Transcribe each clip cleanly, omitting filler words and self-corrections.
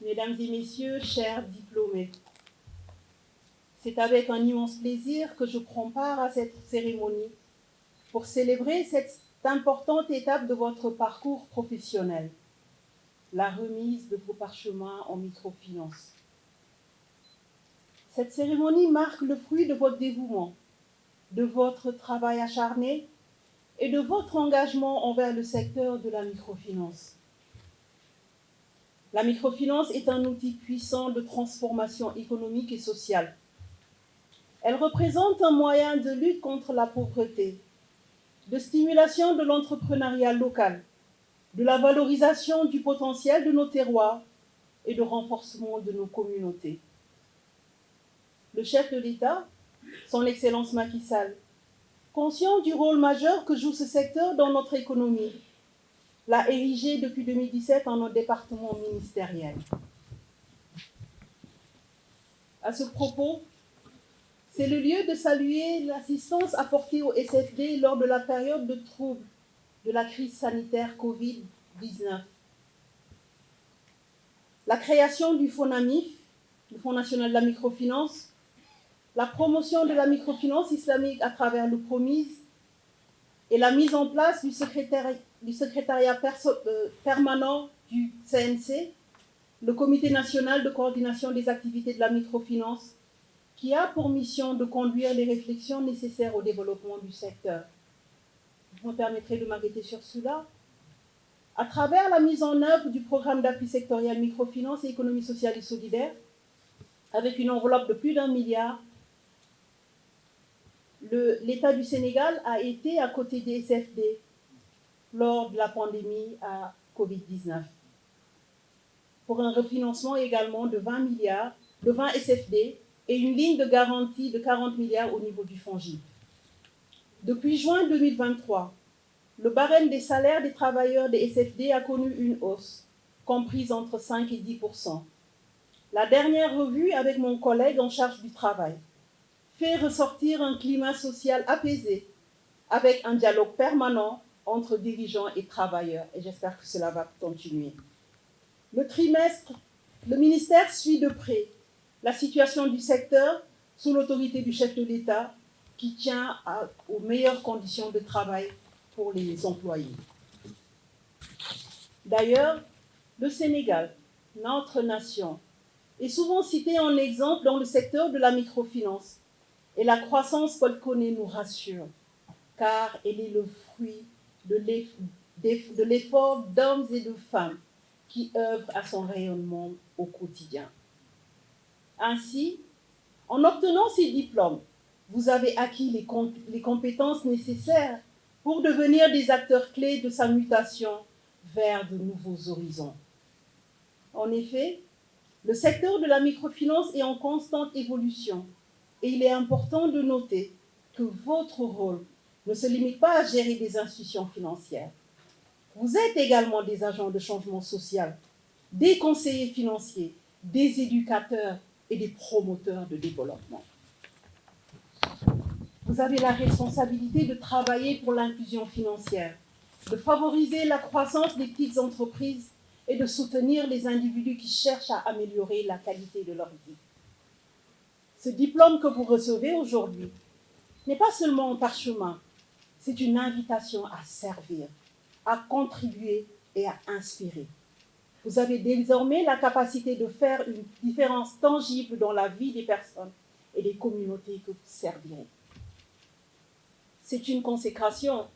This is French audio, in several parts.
Mesdames et messieurs, chers diplômés, c'est avec un immense plaisir que je prends part à cette cérémonie pour célébrer cette importante étape de votre parcours professionnel, la remise de vos parchemins en microfinance. Cette cérémonie marque le fruit de votre dévouement, de votre travail acharné et de votre engagement envers le secteur de la microfinance. La microfinance est un outil puissant de transformation économique et sociale. Elle représente un moyen de lutte contre la pauvreté, de stimulation de l'entrepreneuriat local, de la valorisation du potentiel de nos terroirs et de renforcement de nos communautés. Le chef de l'État, son Excellence Macky Sall, conscient du rôle majeur que joue ce secteur dans notre économie, l'a érigé depuis 2017 en un département ministériel. À ce propos, c'est le lieu de saluer l'assistance apportée au SFD lors de la période de trouble de la crise sanitaire Covid-19. La création du FONAMIF, le Fonds national de la microfinance, la promotion de la microfinance islamique à travers le PROMIS et la mise en place du secrétariat permanent du CNC, le Comité national de coordination des activités de la microfinance, qui a pour mission de conduire les réflexions nécessaires au développement du secteur. Vous me permettrez de m'arrêter sur cela. À travers la mise en œuvre du programme d'appui sectoriel microfinance et économie sociale et solidaire, avec une enveloppe de plus d'1 milliard, l'État du Sénégal a été à côté des SFD lors de la pandémie à Covid-19. Pour un refinancement également de 20 milliards, de 20 SFD et une ligne de garantie de 40 milliards au niveau du FONGIP. Depuis juin 2023, le barème des salaires des travailleurs des SFD a connu une hausse, comprise entre 5 et 10%. La dernière revue avec mon collègue en charge du travail fait ressortir un climat social apaisé, avec un dialogue permanent entre dirigeants et travailleurs, et j'espère que cela va continuer. Le ministère suit de près la situation du secteur sous l'autorité du chef de l'État qui tient aux meilleures conditions de travail pour les employés. D'ailleurs, le Sénégal, notre nation, est souvent cité en exemple dans le secteur de la microfinance et la croissance qu'elle connaît nous rassure, car elle est le fruit de l'effort d'hommes et de femmes qui œuvrent à son rayonnement au quotidien. Ainsi, en obtenant ces diplômes, vous avez acquis les compétences nécessaires pour devenir des acteurs clés de sa mutation vers de nouveaux horizons. En effet, le secteur de la microfinance est en constante évolution et il est important de noter que votre rôle ne se limite pas à gérer des institutions financières. Vous êtes également des agents de changement social, des conseillers financiers, des éducateurs et des promoteurs de développement. Vous avez la responsabilité de travailler pour l'inclusion financière, de favoriser la croissance des petites entreprises et de soutenir les individus qui cherchent à améliorer la qualité de leur vie. Ce diplôme que vous recevez aujourd'hui n'est pas seulement un parchemin, c'est une invitation à servir, à contribuer et à inspirer. Vous avez désormais la capacité de faire une différence tangible dans la vie des personnes et des communautés que vous servirez. C'est une consécration,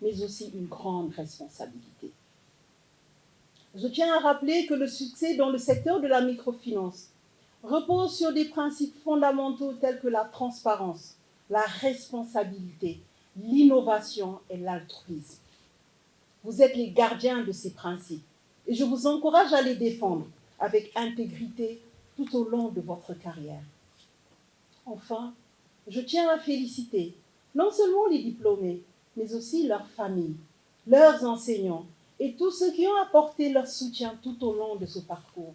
mais aussi une grande responsabilité. Je tiens à rappeler que le succès dans le secteur de la microfinance repose sur des principes fondamentaux tels que la transparence, la responsabilité, l'innovation et l'altruisme. Vous êtes les gardiens de ces principes et je vous encourage à les défendre avec intégrité tout au long de votre carrière. Enfin, je tiens à féliciter non seulement les diplômés, mais aussi leurs familles, leurs enseignants et tous ceux qui ont apporté leur soutien tout au long de ce parcours.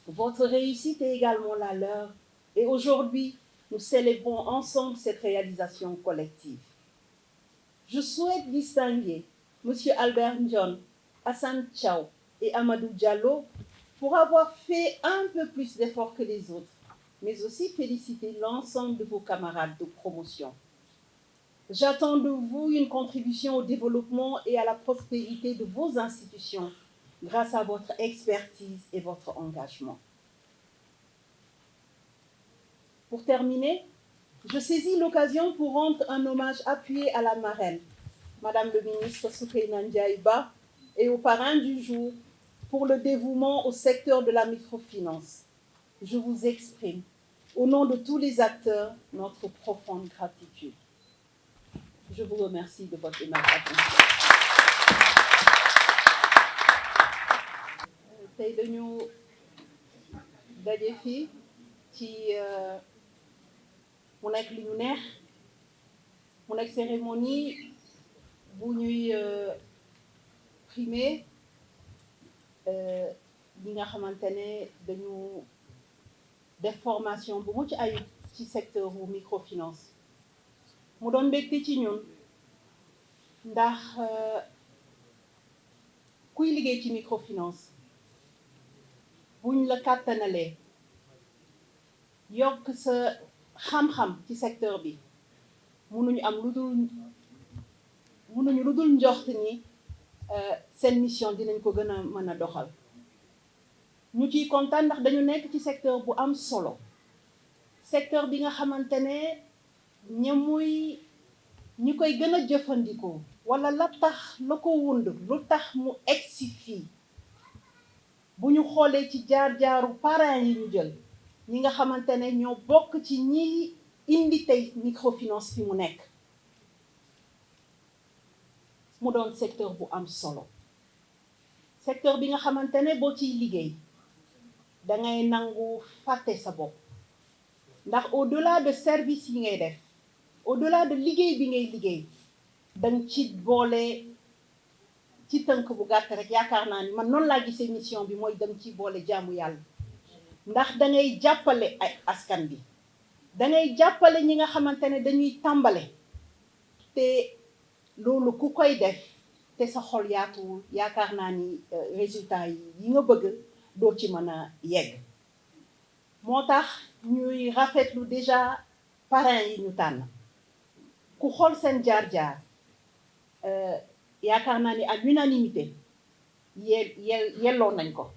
Votre réussite est également la leur et aujourd'hui, nous célébrons ensemble cette réalisation collective. Je souhaite distinguer M. Albert Ndione, Hassan Tchao et Amadou Diallo pour avoir fait un peu plus d'efforts que les autres, mais aussi féliciter l'ensemble de vos camarades de promotion. J'attends de vous une contribution au développement et à la prospérité de vos institutions grâce à votre expertise et votre engagement. Pour terminer, je saisis l'occasion pour rendre un hommage appuyé à la marraine, Madame le ministre Soukeyna Ndiaye Ba, et au parrain du jour pour le dévouement au secteur de la microfinance. Je vous exprime, au nom de tous les acteurs, notre profonde gratitude. Je vous remercie de votre aimable attention. tey dañu daje fii ci mu nekk li ñu neex mu nekk cérémonie bu ñuy primé ñi nga xamante ne dañu def formation bu mucc ayib ci secteur bu microfinance mu doon mbégte ci ñun ndax kuy liggéey ci microfinance buñ la kàttanalee yokk sa xam-xam ci secteur bi mënuñu lu dul njort ni seen mission dinañ ko gën a mën a doxal ñu ciy kontaan ndax dañu nekk ci secteur bu am solo secteur bi nga xamante ne ñi koy gën a jëfandikoo wala la ko wund lu tax mu egsi fii bu ñu xoolee ci jaar-jaaru parrain yi ñu jël ñi nga xamante ne ñoo bokk ci ñi indi tey microfinance fi mu nekk mu doon secteur bu am solo secteur bi nga xamante ne boo ciy liggéey dangay nangu fàtte sa bopp ndax au-delà de service yi ngay def au-delà de liggéey bi ngay liggéey danga ci boole ci tënk bu gàtt rek yaakaar naa ni man noonu laa gisee mission bi mooy dem ci boole jaamu yàlla ndax dangay jàppale ay askan bi dangay jàppale ñi nga xamante ne dañuy tàmbale te loolu ku koy def te sa xol yaatuwul yaakaar naa ni résultat yi nga bëgg doo ci mën a yegg moo tax ñuy rafetlu déjà parrain yi ñu tànn ku xool seen jaar-jaar yaakaar naa ni à l'unanimité yelloo nañ ko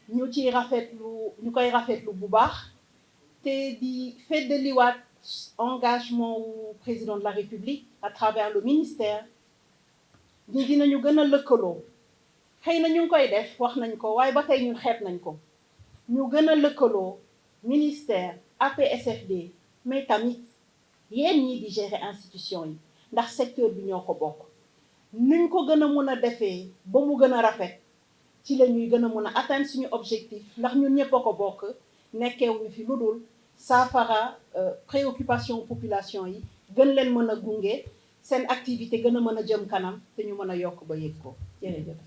ñu koy rafetlu bu baax te di feddaliwaat engagement wu président de la République à travers le ministère ñi dinañu gën a lëkkaloo xëy na ñu ngi koy def wax nañ ko waaye ba tey ñun xeeb nañ ko ñu gën a lëkkaloo ministère APSFD mais tamit yéen ñii di gérer institution yi ndax secteur bi ñoo ko bokk nuñ ko gën a mun a defee ba mu gën a rafet ci la ñuy gën a mun a atteindre suñu objectif ndax ñun ñëpp a ko bokk nekkeewuñu fi lu dul saafara préoccupation population yi gën leen mën a gunge seen activité gën a mën a jëm kanam te ñu mën a yokk ba yëg ko jërëjëf